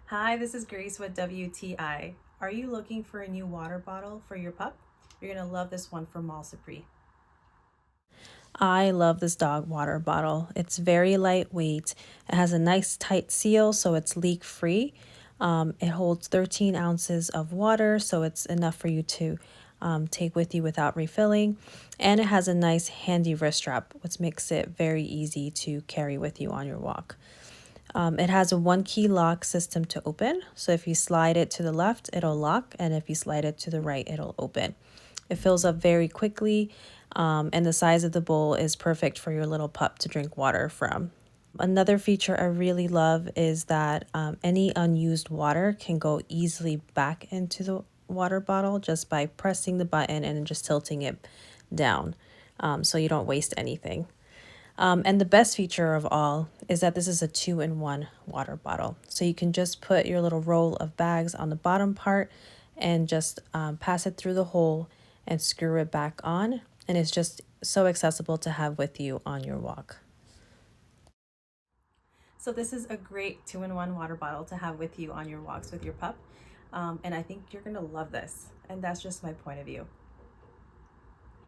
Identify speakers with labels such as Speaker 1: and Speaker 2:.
Speaker 1: Hi, this is Grace with WTI. Are you looking for a new water bottle for your pup? You're going to love this one from MalsiPree.
Speaker 2: I love this dog water bottle. It's very lightweight. It has a nice tight seal, so it's leak free. It holds 13 ounces of water, so it's enough for you to take with you without refilling. And it has a nice handy wrist strap, which makes it very easy to carry with you on your walk. It has a 1 key lock system to open. So if you slide it to the left, it'll lock. And if you slide it to the right, it'll open. It fills up very quickly. And the size of the bowl is perfect for your little pup to drink water from. Another feature I really love is that any unused water can go easily back into the water bottle just by pressing the button and just tilting it down, so you don't waste anything. And the best feature of all is that this is a 2-in-1 water bottle. So you can just put your little roll of bags on the bottom part and just pass it through the hole and screw it back on. And it's just so accessible to have with you on your walk.
Speaker 1: So this is a great 2-in-1 water bottle to have with you on your walks with your pup. And I think you're going to love this. And that's just my point of view.